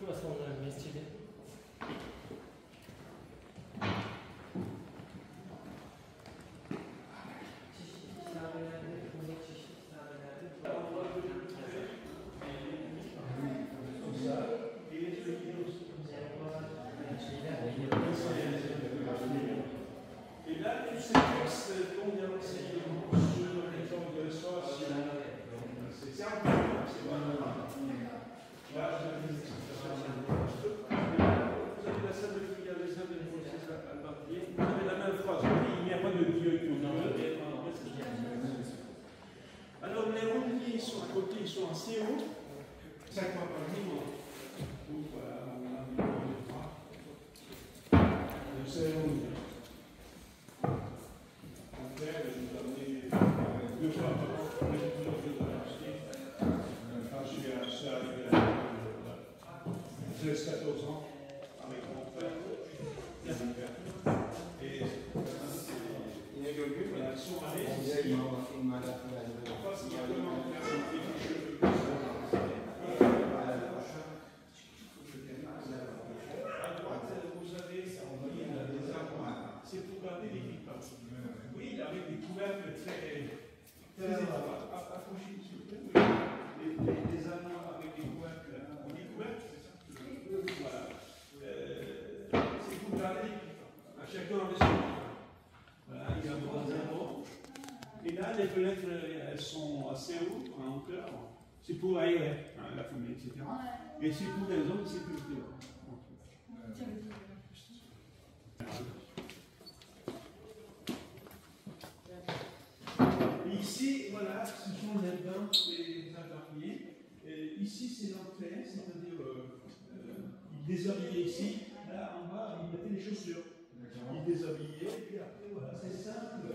Şurası onların mescidi. Et là, tous ces textes dont il y a l'enseignement sur les gens de soi, c'est un peu c'est vraiment. Là, vous avez la salle de prière des saints de Moïse à partir. Vous avez la même phrase. Il n'y a pas de Dieu qui nous donne. Alors, les rondiers sur le côté, ils sont assez hauts. 5 fois par jour. Donc, voilà, on a mis le bras. C'est rondier. Mon père nous a amené 2 fois par an pour les jours de l'acheter. Quand je suis arrivé à 13-14 ans avec mon frère et mon père. Et ils sont allés ici. Parce qu'il y a vraiment des cheveux comme ça. À droite, vous avez des arbres. C'est pour garder les vipères. Oui, avec des couvercles très étroits. Approchez, s'il vous plaît. Des armoires avec des couvercles. Des couvercles, c'est ça? Voilà. C'est pour garder les vipères. À chacun avec son vipère. Voilà, il y a 3 zéros. Et là, les fenêtres, elles sont assez hautes, en hauteur. C'est pour aérer la fumée, etc. Et c'est pour des zones de sécurité. Ici, voilà, ce sont les bains des infirmiers. Ici, c'est l'entrée, c'est-à-dire, ils déshabillaient ici. Là, en bas, ils mettaient les chaussures. Ils déshabillaient, et puis après, voilà, c'est simple.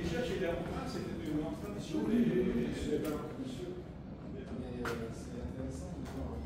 déjà chez les Romains, c'était une grande tradition. Les... Je suis d'accord, monsieur. Mais c'est intéressant de voir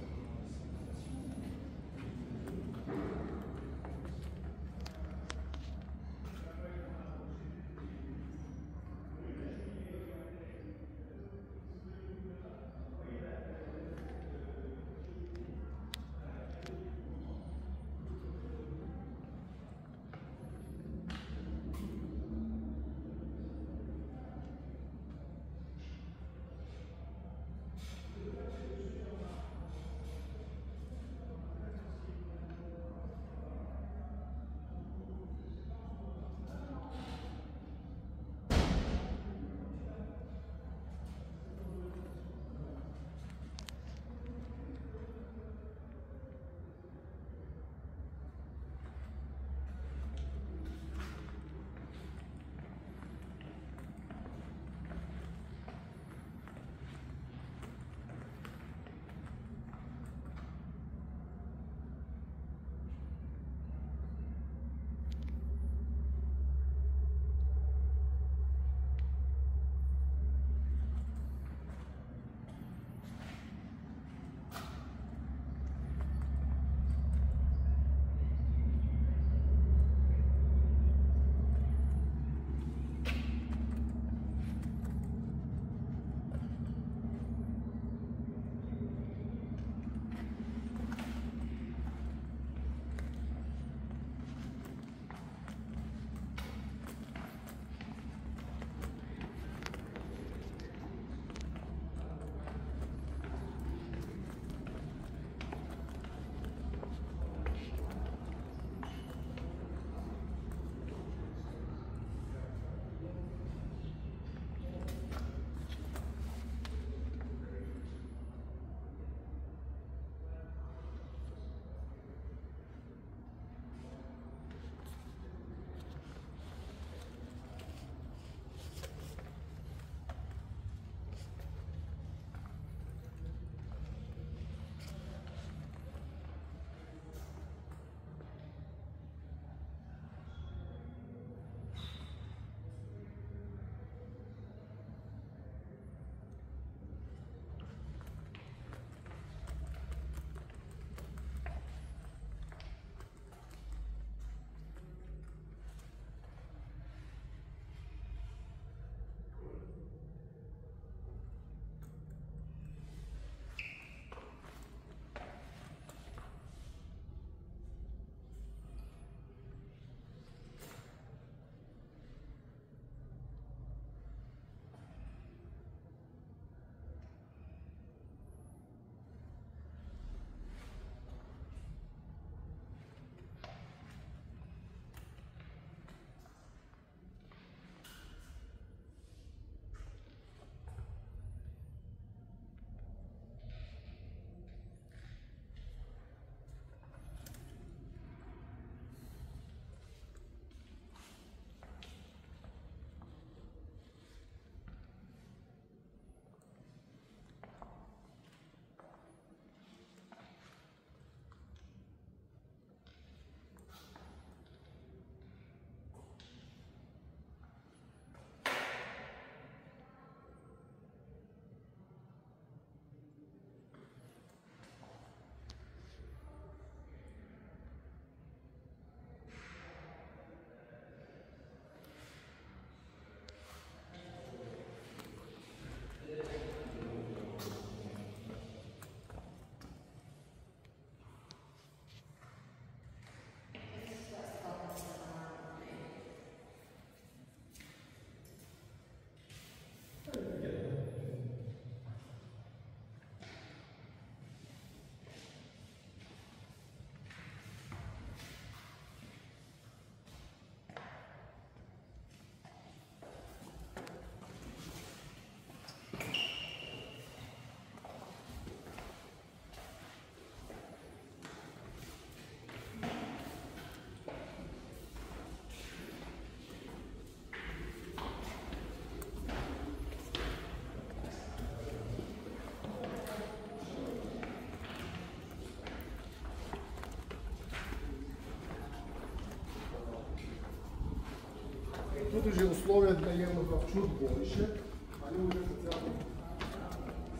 тут уже условия для емов чуть больше. Они уже хотя бы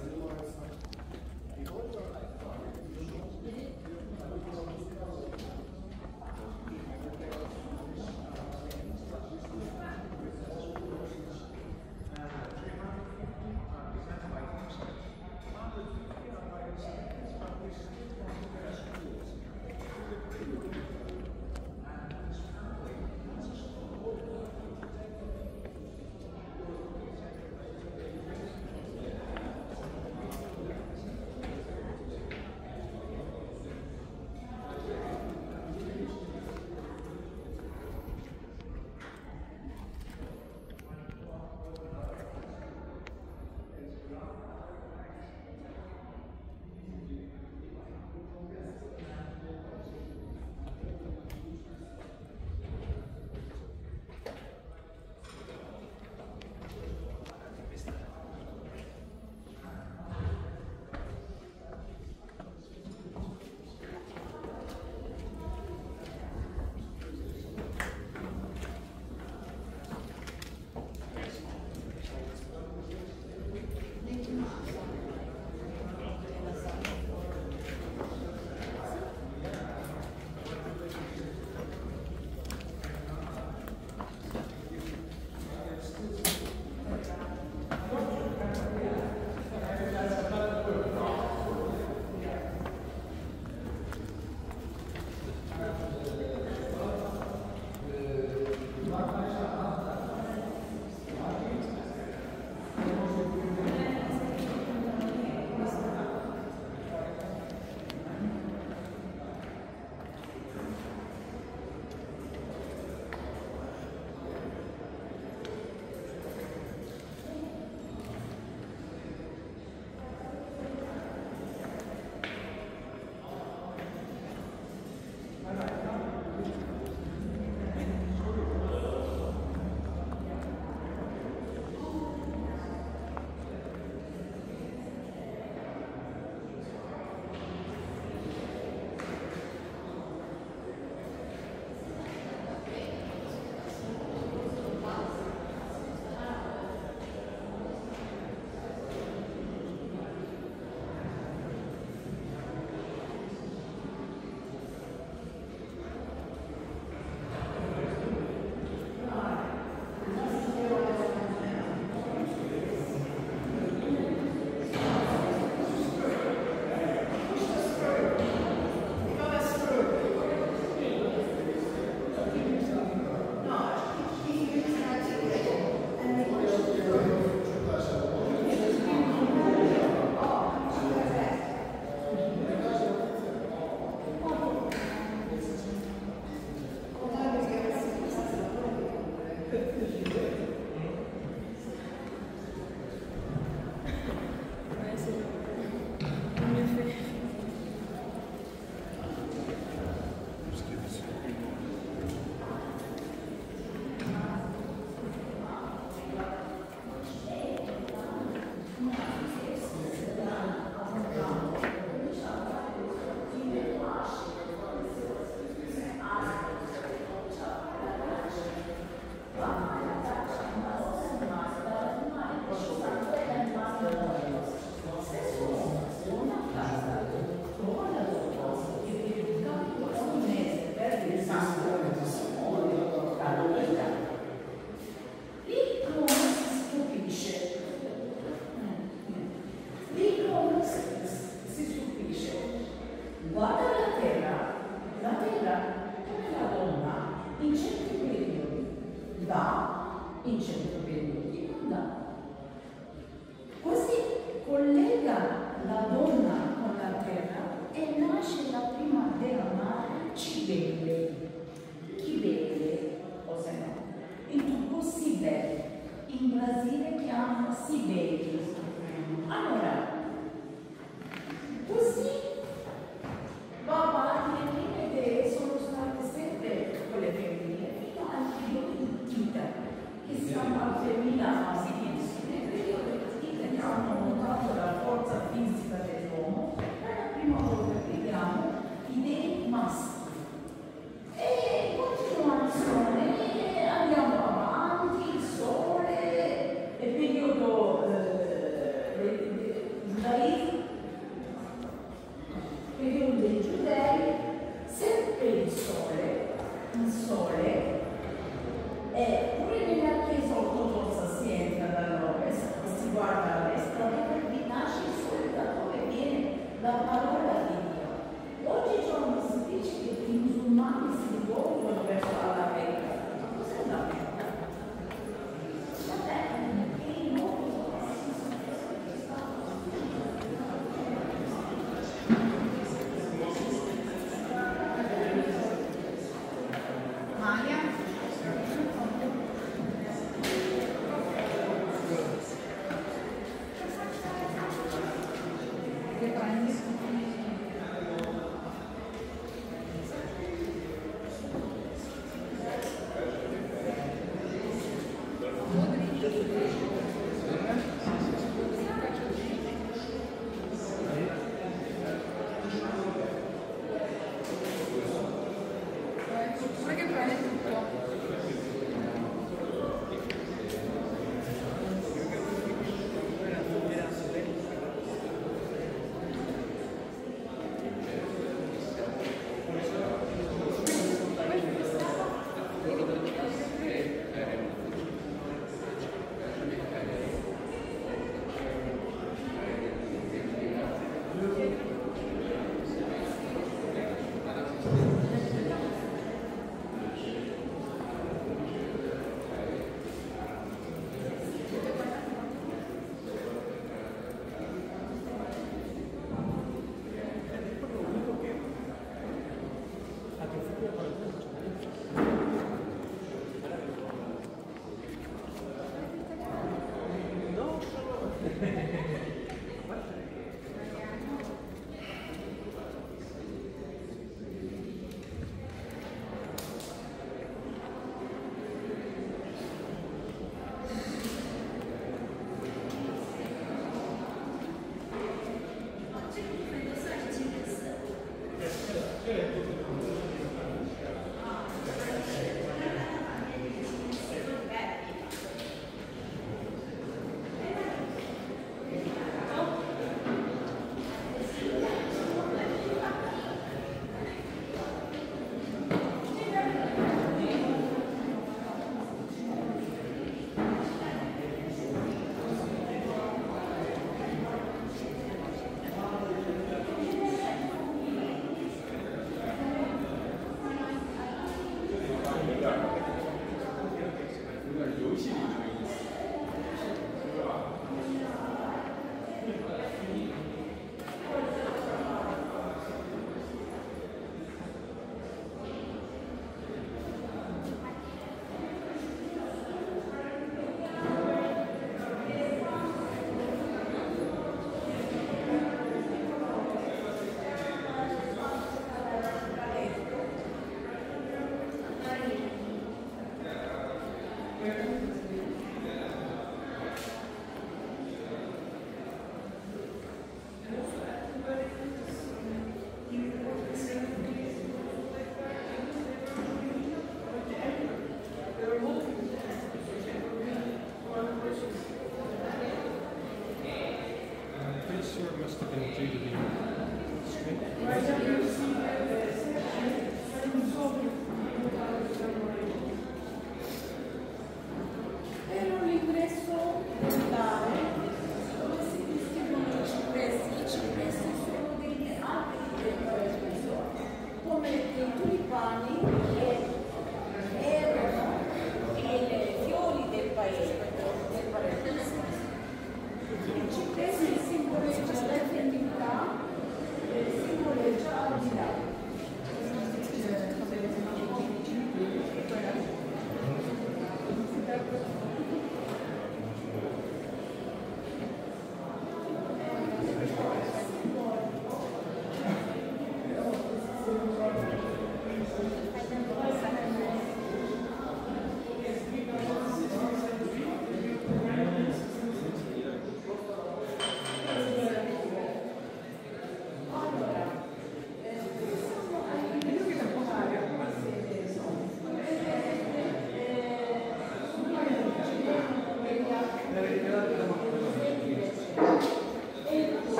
занимаются не только in 100 periodi. Così collega la donna con la terra e nasce la primavera mare Cibele. Chibele, o se no, in turco Sibel, in Brasile chiama Sibeli. Allora, così va avanti, le prime idee sono state sempre quelle femmine, fino al periodo di Tita, che siamo al il sole, e pure nella chiesa ortodossa si entra dall'ovest, si guarda a destra, dove vi nasce il sole, da dove viene la parola di Dio. Oggigiorno si dice che i musulmani si rivolgono verso la Mecca. Ma cos'è la Mecca?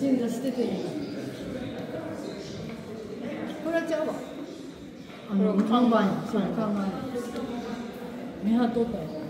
神社捨てていい。これはちゃうわ。看板や。そう看板や。見張っとったよ。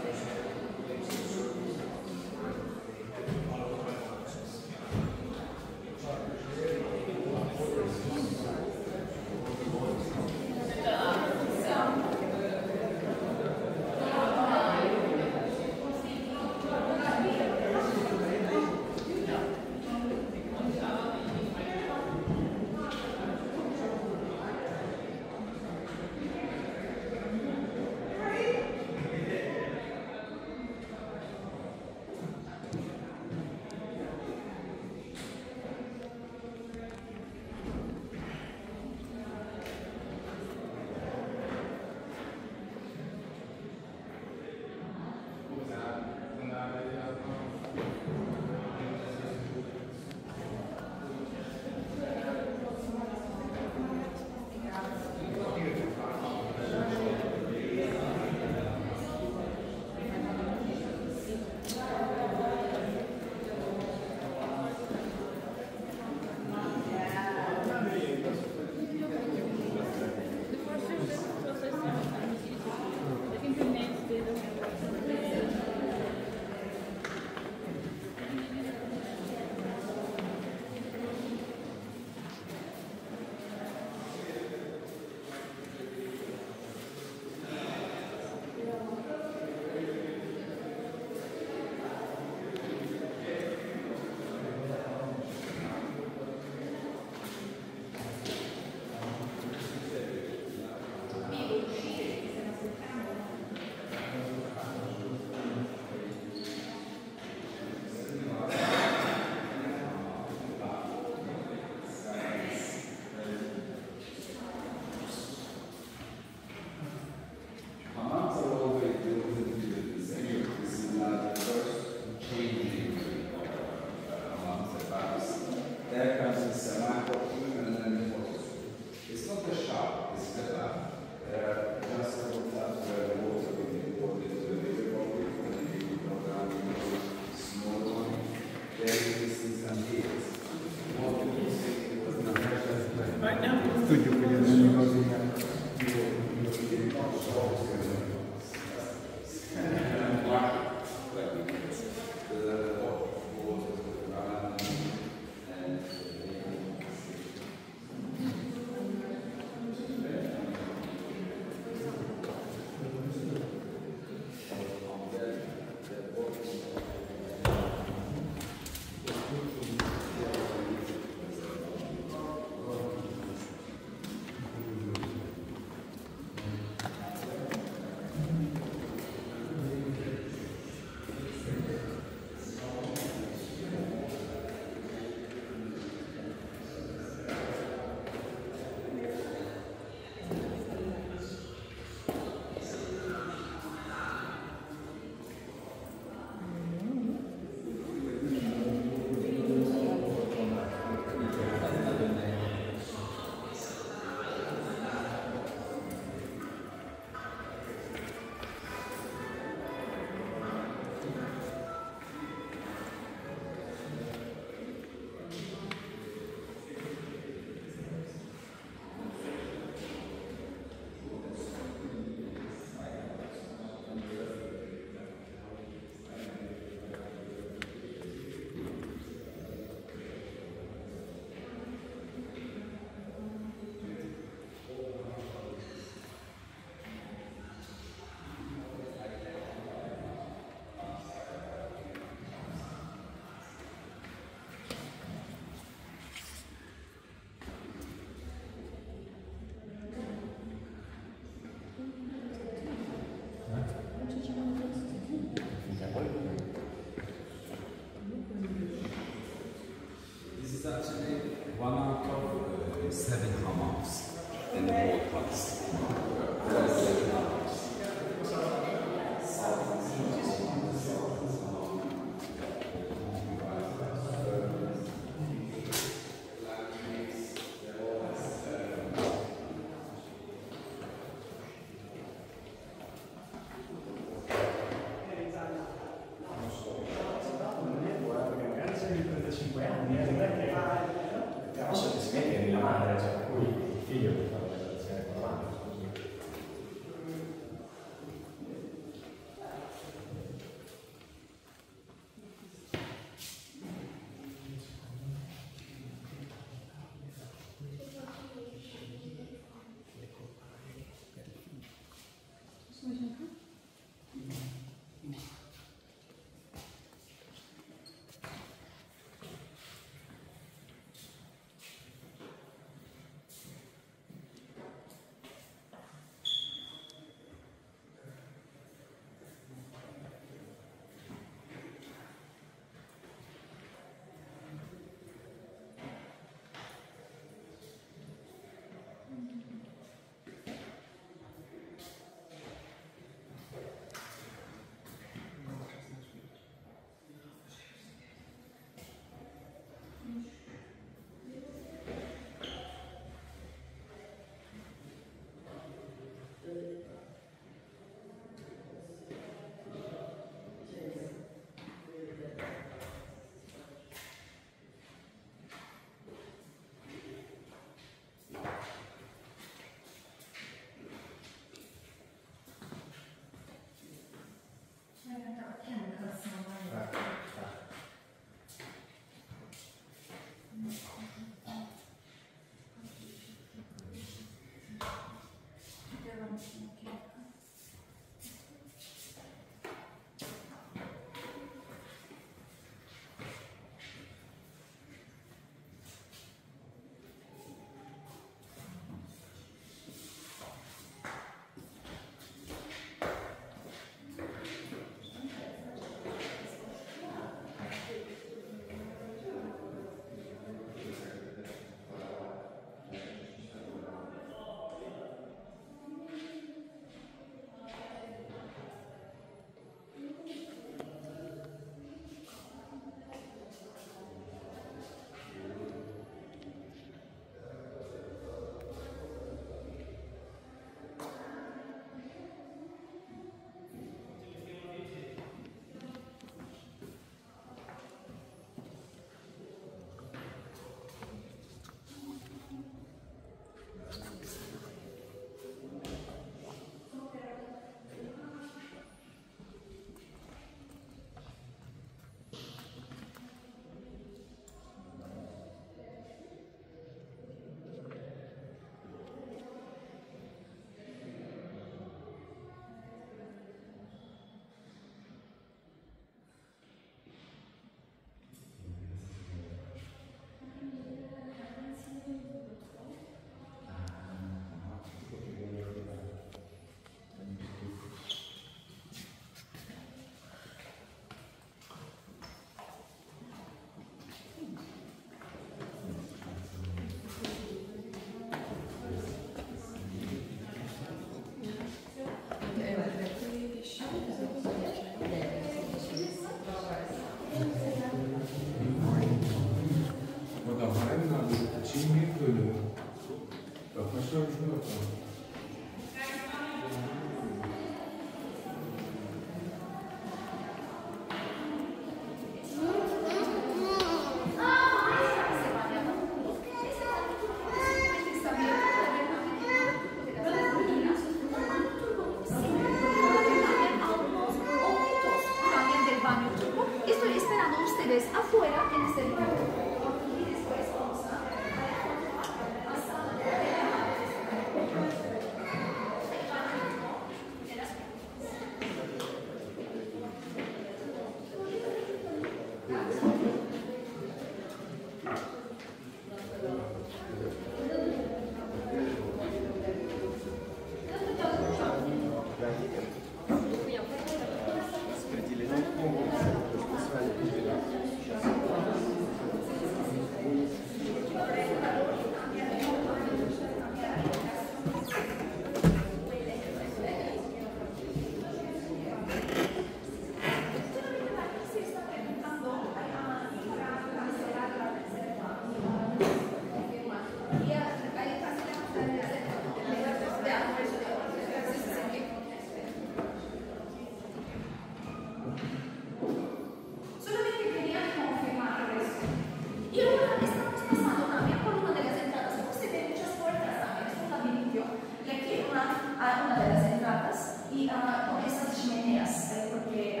una de las entradas y con esas chimeneas, porque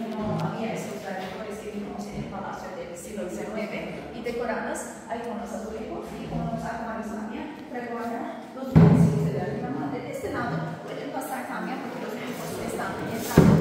no había esos alrededores que vimos en el palacio del siglo XIX y decoradas ahí con los azulejos y con los armarios también, recuerdan los utensilios de la Reina Madre. De este lado pueden pasar también porque los equipos están entrando.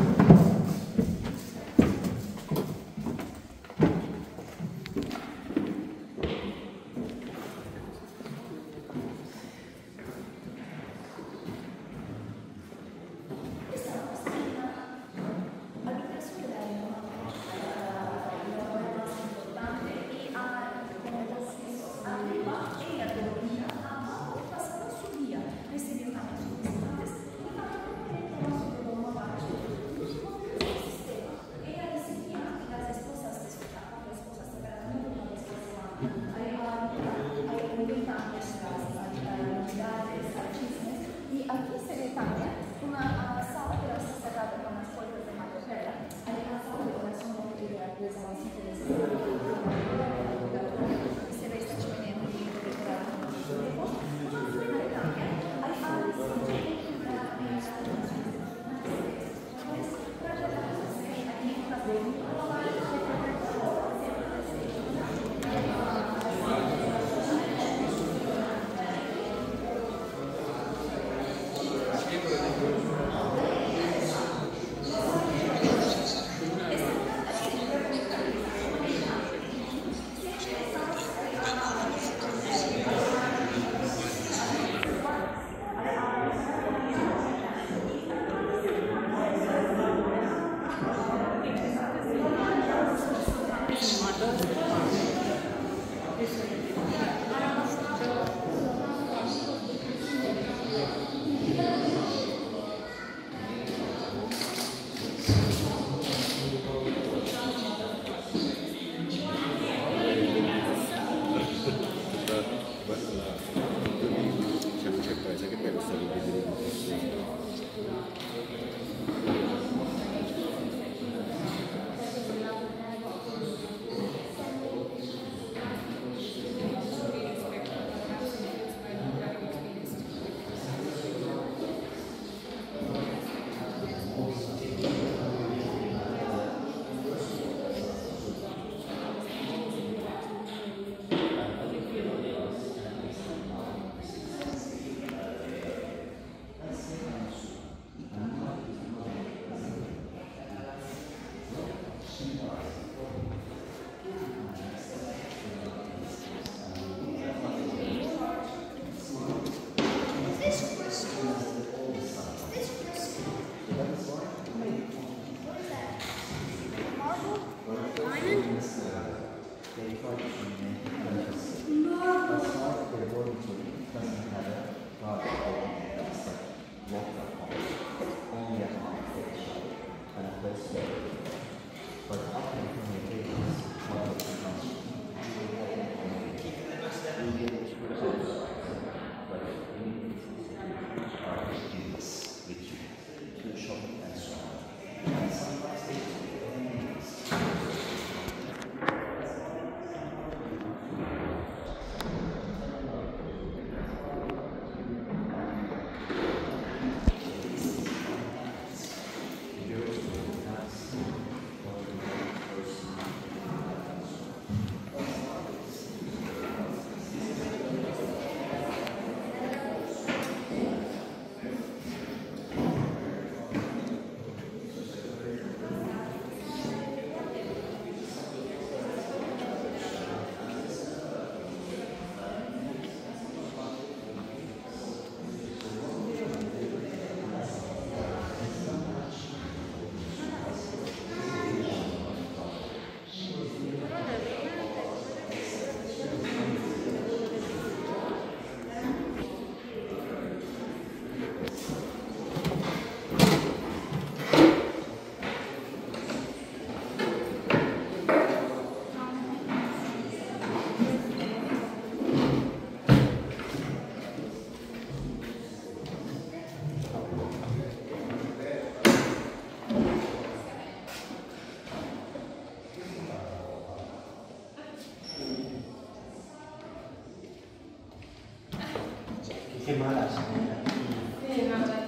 Qué mala señora.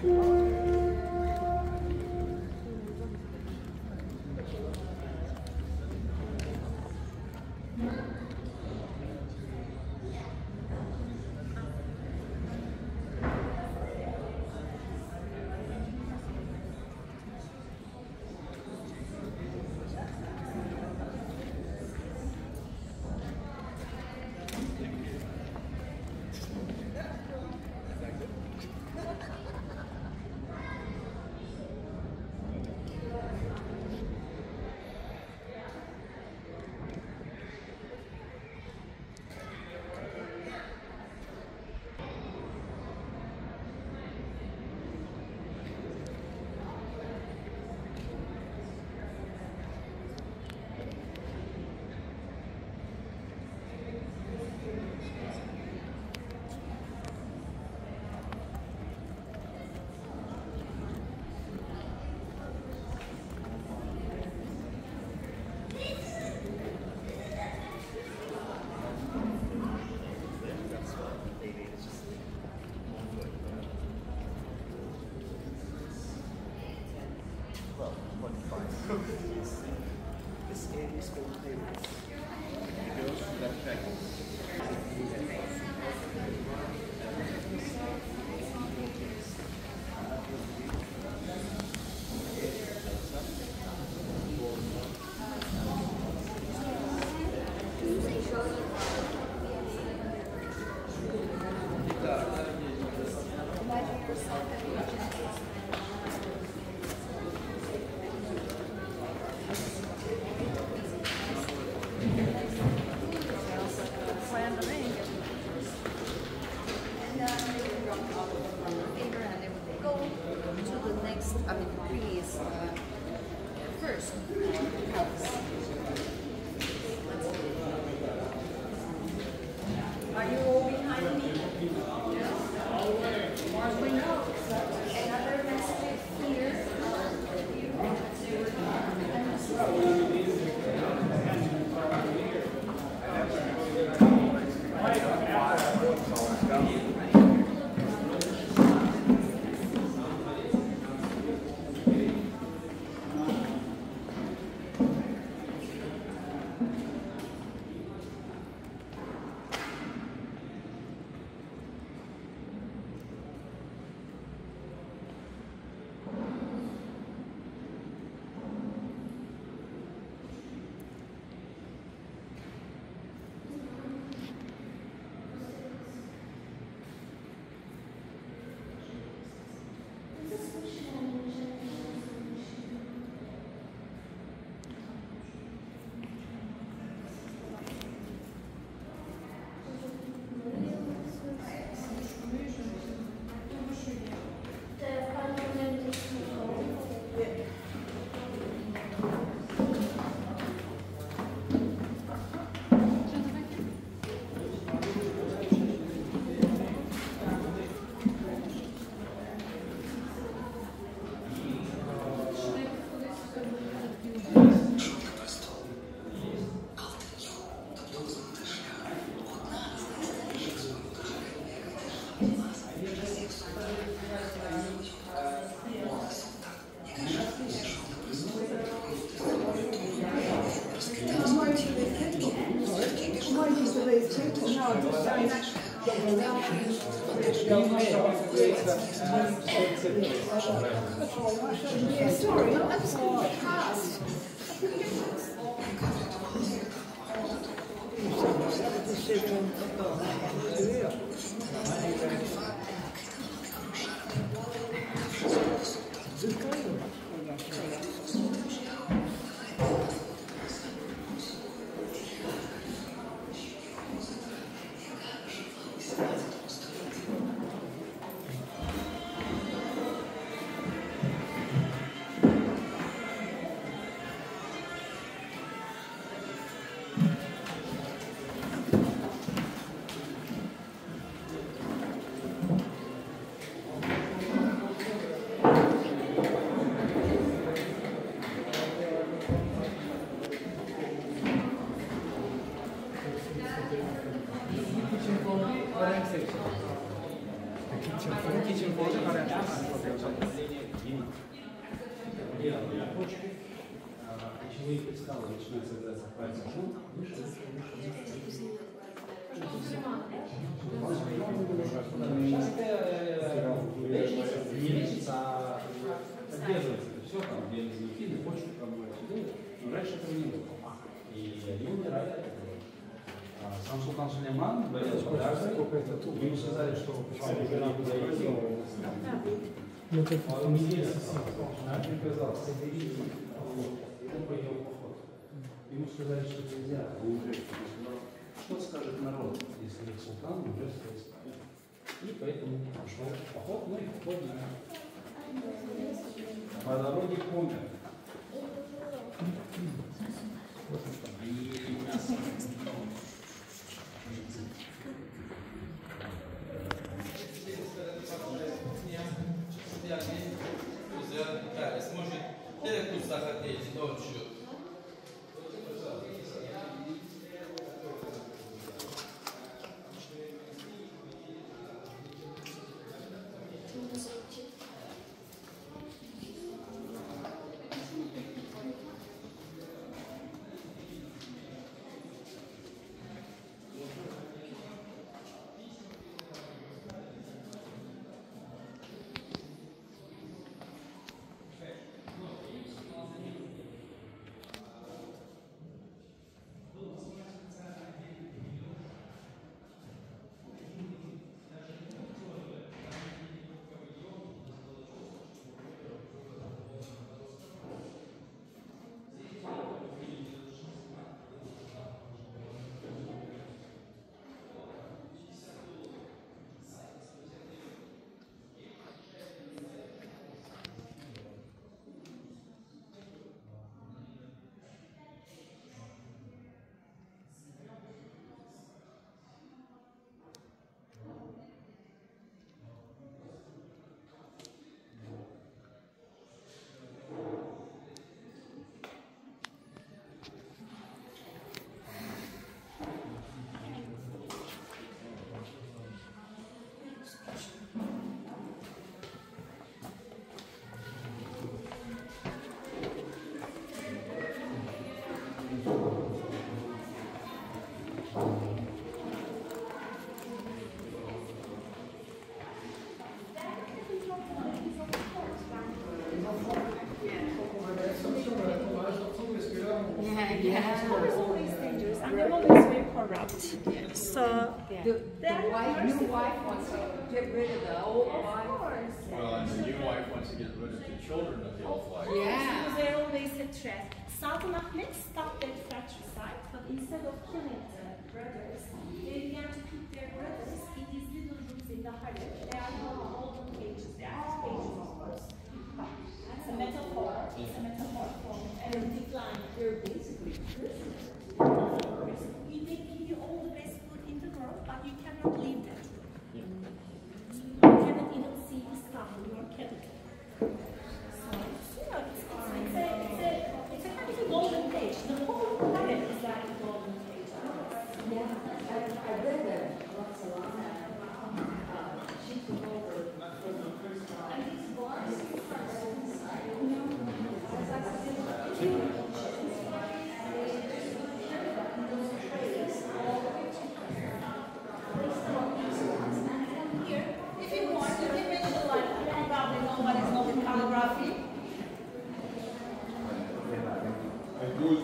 This is called Paris. It goes to that package. First, house. Are you all behind me? Another message here. Sorry, that's all fast. kitchen folder care are Почему я сказал, начинает собираться пальцем. Не лечится, а поддерживается. Это все там, диализофины, почку промывают. Но раньше этого не было. И они умирали от этого. Сам султан Сулейман болел подагрой. Ему сказали, что почему жена куда идти. Он не делится с ним. Она приказала, соберите. Он пойдет в поход. Ему сказали, что нельзя. Он сказал, что скажет народ, если их султан уже стоит. И поэтому пошел в поход, ну и в поход по дороге помер. Сможет direct захотеть ночью. And they're always very corrupt. So The new wife wants to get rid of the old wife. Well, and the new wife wants to get rid of the children of the old wife. Yeah. they're always a threat. Sultan Ahmed stopped that fratricide, but instead of killing the brothers, they began to put their brothers in these little rooms in the harem. They are called golden cages. They are cages, of course. It's a metaphor. It's a metaphor for a decline. They're basically prisoners. They give you all the best food in the world, but you cannot leave that room. You cannot even see Istanbul, your capital. So it's a kind of a golden age. The whole planet is like a golden age. Yeah, I read that Roxalana, she took over. And these bars are inside. Here, if you want, you can mention like, you probably know what is Northern calligraphy. I use